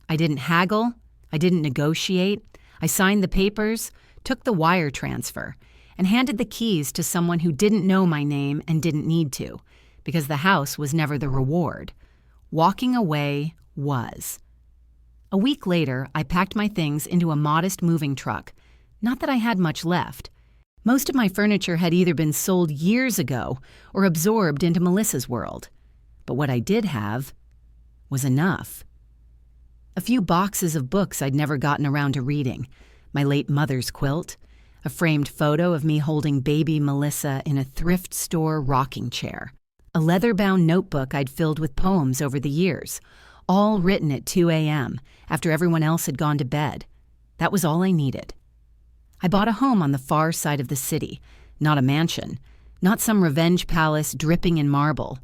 I didn't haggle. I didn't negotiate. I signed the papers, took the wire transfer, and handed the keys to someone who didn't know my name and didn't need to, because the house was never the reward. Walking away was. A week later, I packed my things into a modest moving truck. Not that I had much left. Most of my furniture had either been sold years ago or absorbed into Melissa's world. But what I did have was enough. A few boxes of books I'd never gotten around to reading. My late mother's quilt, a framed photo of me holding baby Melissa in a thrift store rocking chair, a leather-bound notebook I'd filled with poems over the years, all written at 2 a.m. after everyone else had gone to bed. That was all I needed. I bought a home on the far side of the city, not a mansion, not some revenge palace dripping in marble,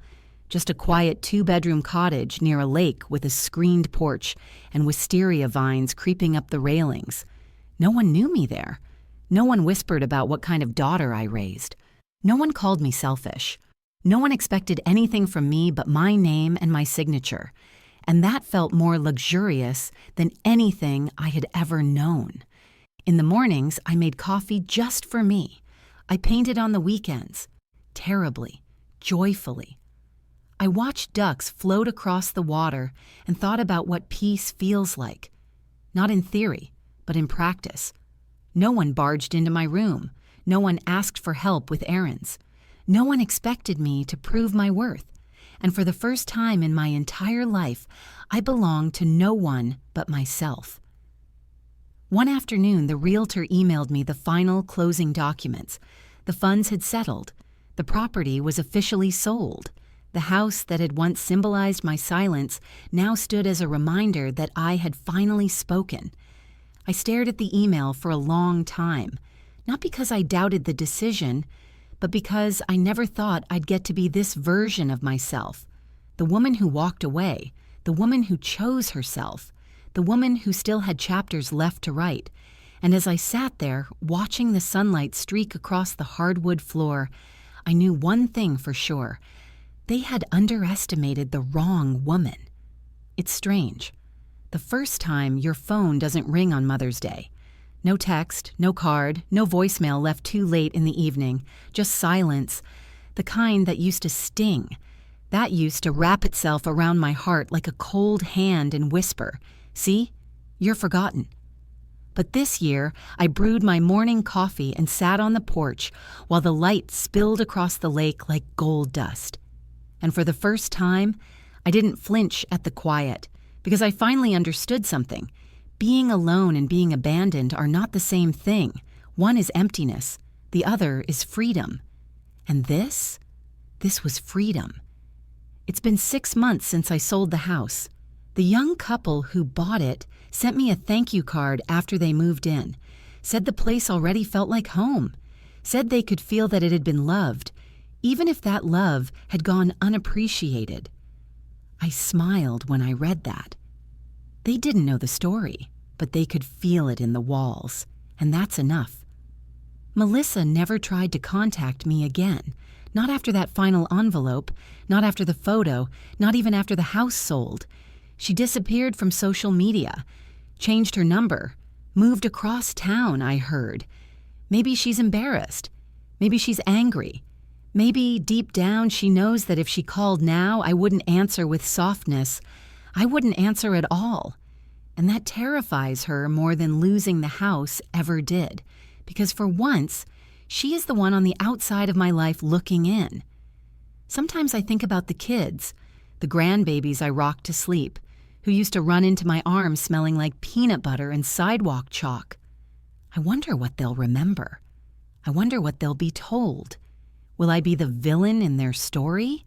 just a quiet 2-bedroom cottage near a lake with a screened porch and wisteria vines creeping up the railings. No one knew me there. No one whispered about what kind of daughter I raised. No one called me selfish. No one expected anything from me but my name and my signature. And that felt more luxurious than anything I had ever known. In the mornings, I made coffee just for me. I painted on the weekends. Terribly, joyfully. I watched ducks float across the water and thought about what peace feels like. Not in theory, but in practice. No one barged into my room. No one asked for help with errands. No one expected me to prove my worth. And for the first time in my entire life, I belonged to no one but myself. One afternoon, the realtor emailed me the final closing documents. The funds had settled. The property was officially sold. The house that had once symbolized my silence now stood as a reminder that I had finally spoken. I stared at the email for a long time, not because I doubted the decision, but because I never thought I'd get to be this version of myself, the woman who walked away, the woman who chose herself, the woman who still had chapters left to write. And as I sat there, watching the sunlight streak across the hardwood floor, I knew one thing for sure. They had underestimated the wrong woman. It's strange. The first time your phone doesn't ring on Mother's Day. No text, no card, no voicemail left too late in the evening, just silence, the kind that used to sting. That used to wrap itself around my heart like a cold hand and whisper, "See, you're forgotten." But this year, I brewed my morning coffee and sat on the porch while the light spilled across the lake like gold dust. And for the first time, I didn't flinch at the quiet, because I finally understood something. Being alone and being abandoned are not the same thing. One is emptiness, the other is freedom. And this was freedom. It's been 6 months since I sold the house. The young couple who bought it sent me a thank you card after they moved in, said the place already felt like home, said they could feel that it had been loved, even if that love had gone unappreciated. I smiled when I read that. They didn't know the story, but they could feel it in the walls, and that's enough. Melissa never tried to contact me again, not after that final envelope, not after the photo, not even after the house sold. She disappeared from social media, changed her number, moved across town, I heard. Maybe she's embarrassed. Maybe she's angry. Maybe deep down she knows that if she called now, I wouldn't answer with softness. I wouldn't answer at all. And that terrifies her more than losing the house ever did, because for once, She is the one on the outside of my life looking in. Sometimes I think about the kids, the grandbabies I rocked to sleep, who used to run into my arms smelling like peanut butter and sidewalk chalk. I wonder what they'll remember. I wonder what they'll be told. Will I be the villain in their story?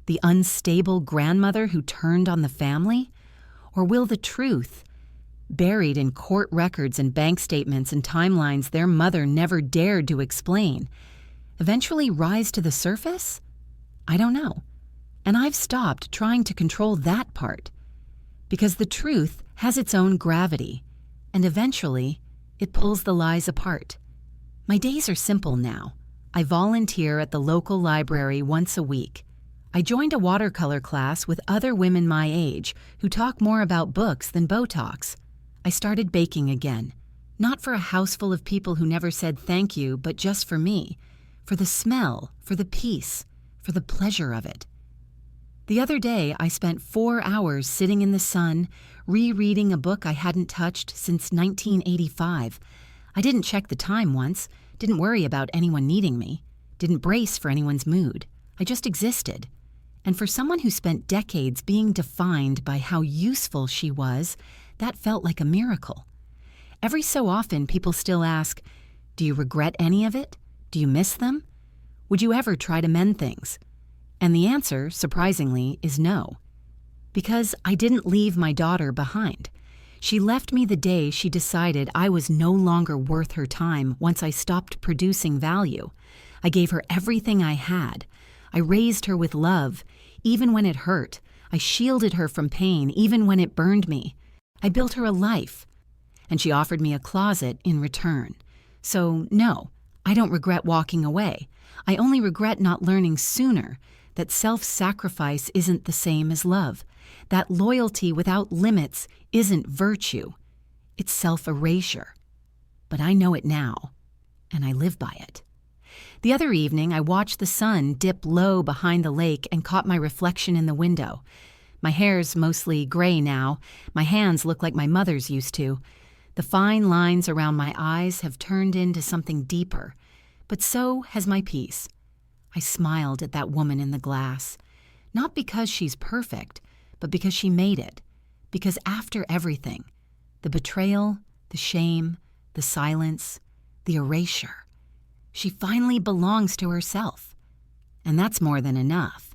The unstable grandmother who turned on the family? Or will the truth, buried in court records and bank statements and timelines their mother never dared to explain, eventually rise to the surface? I don't know. And I've stopped trying to control that part. Because the truth has its own gravity, and eventually it pulls the lies apart. My days are simple now. I volunteer at the local library once a week. I joined a watercolor class with other women my age who talk more about books than Botox. I started baking again, not for a house full of people who never said thank you, but just for me, for the smell, for the peace, for the pleasure of it. The other day, I spent 4 hours sitting in the sun, rereading a book I hadn't touched since 1985. I didn't check the time once, didn't worry about anyone needing me, didn't brace for anyone's mood. I just existed. And for someone who spent decades being defined by how useful she was, that felt like a miracle. Every so often, people still ask, do you regret any of it? Do you miss them? Would you ever try to mend things? And the answer, surprisingly, is no. Because I didn't leave my daughter behind. She left me the day she decided I was no longer worth her time once I stopped producing value. I gave her everything I had. I raised her with love, even when it hurt. I shielded her from pain, even when it burned me. I built her a life. And she offered me a closet in return. So, no, I don't regret walking away. I only regret not learning sooner that self-sacrifice isn't the same as love, that loyalty without limits isn't virtue. It's self-erasure. But I know it now, and I live by it. The other evening, I watched the sun dip low behind the lake and caught my reflection in the window. My hair's mostly gray now. My hands look like my mother's used to. The fine lines around my eyes have turned into something deeper, but so has my peace. I smiled at that woman in the glass, not because she's perfect, but because she made it. Because after everything, the betrayal, the shame, the silence, the erasure, she finally belongs to herself. And that's more than enough.